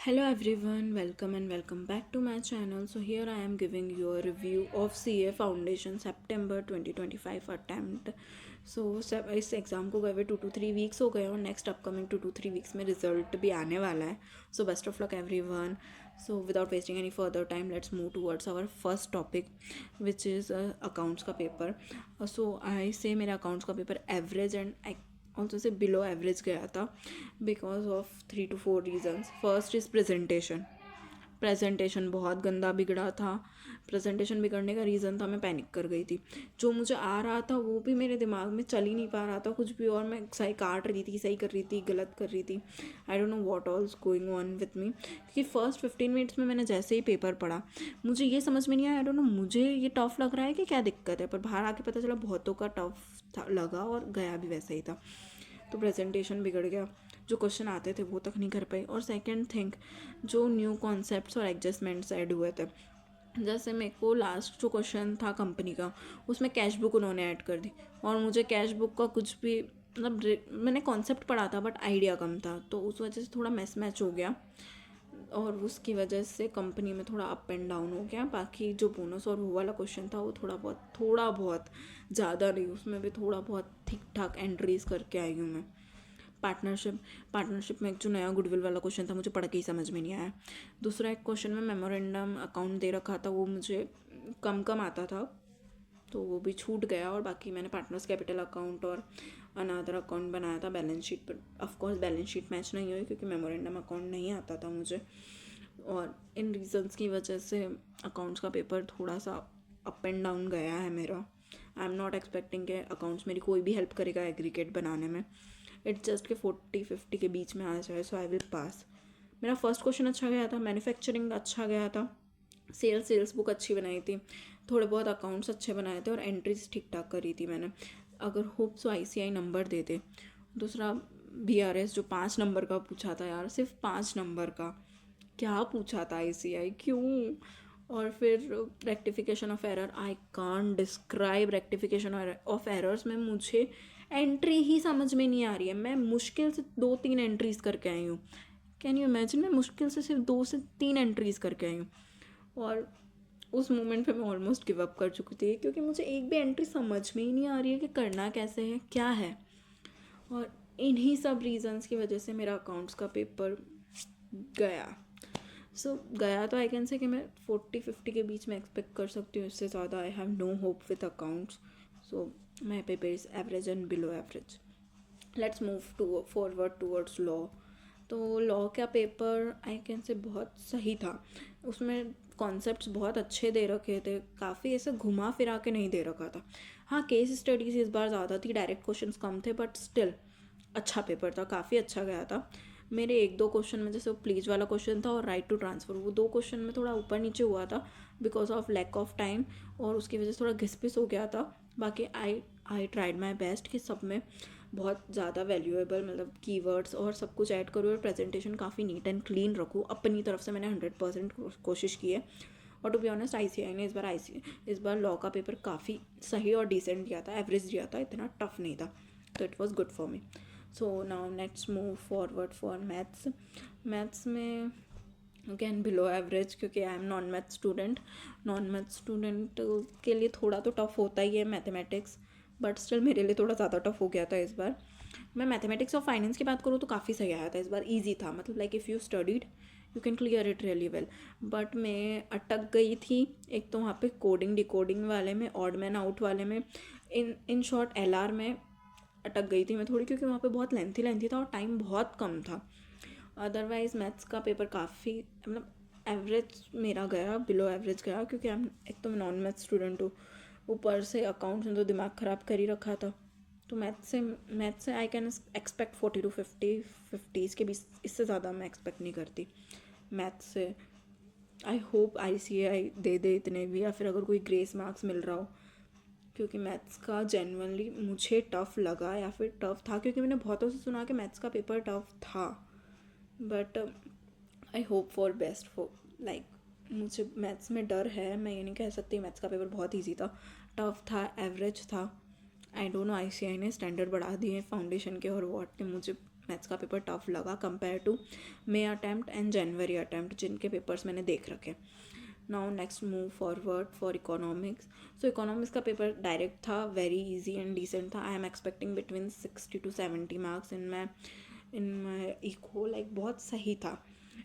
Hello everyone, welcome and welcome back to my channel. So here I am giving you a review of CA Foundation September 2025 attempt. सब इस exam को गए हुए 2 to 3 weeks हो गए और next upcoming 2 to 3 weeks में result भी आने वाला है. So best of luck everyone. So without wasting any further time let's move towards our first topic which is accounts का पेपर. सो आई से मेरा अकाउंट्स का पेपर average and also say below average गया था because of 3 to 4 reasons. First is presentation बहुत गंदा बिगड़ा था. प्रेजेंटेशन बिगड़ने का रीज़न था मैं पैनिक कर गई थी. जो मुझे आ रहा था वो भी मेरे दिमाग में चल ही नहीं पा रहा था कुछ भी, और मैं सही काट रही थी, सही कर रही थी, गलत कर रही थी. I don't know what all's going on with me. क्योंकि फर्स्ट 15 मिनट्स में मैंने जैसे ही पेपर पढ़ा मुझे ये समझ में नहीं आया. आई डोंट नो मुझे ये टफ लग रहा है कि क्या दिक्कत है, पर बाहर आके पता चला बहुतों का टफ लगा और गया भी वैसा ही था. तो प्रेजेंटेशन बिगड़ गया, जो क्वेश्चन आते थे वो तक नहीं कर पाई. और सेकंड थिंग, जो न्यू कॉन्सेप्ट्स और एडजस्टमेंट्स ऐड हुए थे, जैसे मेरे को लास्ट जो क्वेश्चन था कंपनी का उसमें कैश बुक उन्होंने ऐड कर दी और मुझे कैश बुक का कुछ भी मतलब मैंने कॉन्सेप्ट पढ़ा था बट आइडिया कम था, तो उस वजह से थोड़ा मैच हो गया और उसकी वजह से कंपनी में थोड़ा अप एंड डाउन हो गया. बाकी जो बोनस और वो वाला क्वेश्चन था वो थोड़ा बहुत ज़्यादा नहीं, उसमें भी थोड़ा बहुत ठीक ठाक एंट्रीज करके आई हूँ मैं. पार्टनरशिप में एक जो नया गुडविल वाला क्वेश्चन था मुझे पढ़ के ही समझ में नहीं आया. दूसरा एक क्वेश्चन में मेमोरेंडम अकाउंट दे रखा था, वो मुझे कम आता था तो वो भी छूट गया. और बाकी मैंने पार्टनर्स कैपिटल अकाउंट और अनादर अकाउंट बनाया था बैलेंस शीट पर. ऑफकोर्स बैलेंस शीट मैच नहीं हुई क्योंकि मेमोरेंडम अकाउंट नहीं आता था मुझे, और इन रीजंस की वजह से अकाउंट्स का पेपर थोड़ा सा अप एंड डाउन गया है मेरा. आई एम नॉट एक्सपेक्टिंग कि अकाउंट्स मेरी कोई भी हेल्प करेगा एग्रीगेट बनाने में. इट्स जस्ट के 40-50 के बीच में आ जाए सो आई विल पास. मेरा फर्स्ट क्वेश्चन अच्छा गया था, मैन्युफैक्चरिंग अच्छा गया था, सेल्स बुक अच्छी बनाई थी, थोड़े बहुत अकाउंट्स अच्छे बनाए थे और एंट्रीज ठीक ठाक करी थी मैंने. अगर होप सो ICI नंबर दे दे. दूसरा BRS जो 5 नंबर का पूछा था यार, सिर्फ 5 नंबर का क्या पूछा था ICI, क्यों. और फिर rectification of error, I can't describe rectification of errors में मुझे एंट्री ही समझ में नहीं आ रही है. मैं मुश्किल से 2-3 एंट्रीज करके आई हूँ. कैन यू इमेजिन, मैं मुश्किल से सिर्फ 2 से 3 एंट्रीज करके आई हूँ और उस मोमेंट पे मैं ऑलमोस्ट गिव अप कर चुकी थी क्योंकि मुझे एक भी एंट्री समझ में ही नहीं आ रही है कि करना कैसे है, क्या है. और इन्हीं सब रीजंस की वजह से मेरा अकाउंट्स का पेपर गया. गया तो आई कैन से कि मैं 40-50 के बीच में एक्सपेक्ट कर सकती हूँ, इससे ज़्यादा I have no hope with accounts. So my paper is average and below average. Let's move forward towards law. तो लॉ का पेपर आई कैन से बहुत सही था. उसमें कॉन्सेप्ट्स बहुत अच्छे दे रखे थे, काफ़ी ऐसे घुमा फिरा के नहीं दे रखा था. हाँ, केस स्टडीज़ इस बार ज़्यादा थी, डायरेक्ट क्वेश्चंस कम थे, बट स्टिल अच्छा पेपर था, काफ़ी अच्छा गया था. मेरे 1-2 क्वेश्चन में, जैसे वो प्लीज वाला क्वेश्चन था और राइट टू ट्रांसफ़र, वो 2 क्वेश्चन में थोड़ा ऊपर नीचे हुआ था because of lack of time और उसकी वजह से थोड़ा घिस हो गया था. बाकी आई ट्राइड माई बेस्ट कि सब में बहुत ज़्यादा वैल्यूएबल मतलब कीवर्ड्स और सब कुछ ऐड करूँ और प्रेजेंटेशन काफ़ी नीट एंड क्लीन रखूँ. अपनी तरफ से मैंने 100% कोशिश की है. और टू बी ऑनेस्ट ICI ने इस बार लॉ का पेपर काफ़ी सही और डिसेंट दिया था, एवरेज दिया था, इतना टफ नहीं था. तो it was good for me. So now let's move forward for maths में अगेन बिलो एवरेज क्योंकि I am non math student के लिए थोड़ा तो टफ होता ही है मैथमेटिक्स, बट स्टिल मेरे लिए थोड़ा ज़्यादा टफ हो गया था इस बार. मैं मैथमेटिक्स और फाइनेंस की बात करूँ तो काफ़ी सही आया था इस बार, ईजी था, मतलब like if you studied you can clear it really well. But मैं अटक गई थी एक तो वहाँ पे कोडिंग डिकोडिंग वाले में, ऑड मैन आउट वाले में, इन शॉर्ट LR में अटक गई थी मैं थोड़ी, क्योंकि वहाँ पे बहुत लेंथी था और टाइम बहुत कम था. अदरवाइज़ मैथ्स का पेपर काफ़ी मतलब एवरेज मेरा गया, बिलो एवरेज गया, क्योंकि एक तो मैं नॉन मैथ स्टूडेंट हूँ, ऊपर से अकाउंट्स में तो दिमाग ख़राब कर ही रखा था. तो मैथ से आई कैन एक्सपेक्ट 40-50 के बीच, इससे ज़्यादा मैं एक्सपेक्ट नहीं करती मैथ से. आई होप ICI दे इतने भी, या फिर अगर कोई ग्रेस मार्क्स मिल रहा हो, क्योंकि मैथ्स का जेन्युइनली मुझे टफ़ लगा या फिर टफ़ था, क्योंकि मैंने बहुतों से सुना कि मैथ्स का पेपर टफ़ था. But I hope for best for like, मुझे मैथ्स में डर है, मैं ये नहीं कह सकती मैथ्स का पेपर बहुत ईजी था, टफ़ था, एवरेज था. आई डोंट नो ICI ने स्टैंडर्ड बढ़ा दिए फाउंडेशन के और व्हाट ने, मुझे मैथ्स का पेपर टफ लगा compare to May attempt and January attempt, जिनके पेपर्स मैंने देख रखे। Now next move forward for economics. So economics का पेपर डायरेक्ट था, वेरी इजी एंड डिसेंट था। I am expecting between 60 to 70 marks in my eco, like बहुत सही था।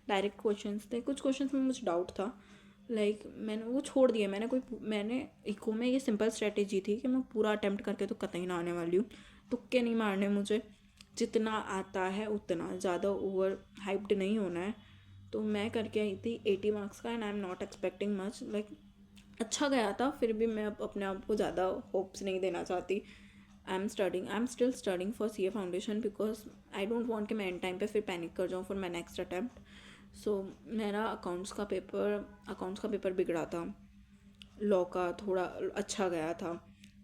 डायरेक्ट क्वेश्चंस थे, कुछ क्वेश्चंस में मुझे डाउट था, लाइक मैंने वो छोड़ दिया। मैंने इको में ये सिंपल स्ट्रेटेजी थी कि मैं पूरा अटैम्प्ट करके तो कतई ना आने वाली हूँ, तुक्के नहीं मारने मुझे, जितना आता है उतना, ज़्यादा ओवर हाइप्ड नहीं होना है। तो मैं करके आई थी 80 मार्क्स का and I am not expecting much, like अच्छा गया था, फिर भी मैं अपने आप को ज़्यादा होप्स नहीं देना चाहती। I am still studying for C A foundation because I don't want कि मैं एंड टाइम पे फिर पैनिक कर जाऊँ for my next attempt. So मेरा अकाउंट्स का पेपर बिगड़ा था, लॉ का थोड़ा अच्छा गया था,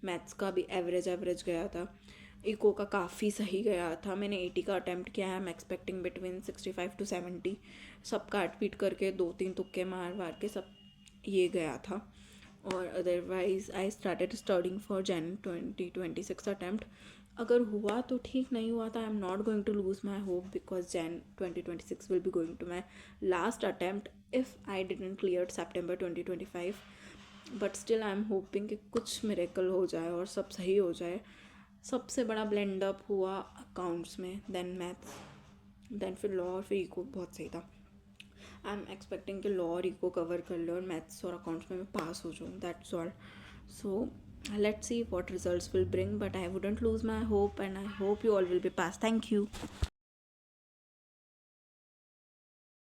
मैथ्स का भी एवरेज गया था, इको का काफ़ी सही गया था। मैंने 80 का अटैम्प्ट किया है, आई एम एक्सपेक्टिंग बिटवीन 65 to 70। सब काट पीट करके 2-3 तुक्के मार के सब ये गया था। और otherwise I started studying for Jan 2026 attempt. अगर हुआ तो ठीक, नहीं हुआ तो I am not going to lose my hope because Jan 2026 will be going to my last attempt if I didn't clear September 2025। But still I am hoping कि कुछ miracle हो जाए और सब सही हो जाए। सबसे बड़ा ब्लेंड अप हुआ अकाउंट्स में, देन मैथ्स, देन फिर लॉ और फिर इको बहुत सही था। आई एम एक्सपेक्टिंग कि लॉ और इको कवर कर ले और मैथ्स और अकाउंट्स में मैं पास हो जाऊँ, that's all. So let's see what results will bring, but I wouldn't lose my hope and I hope you all will be passed. Thank you.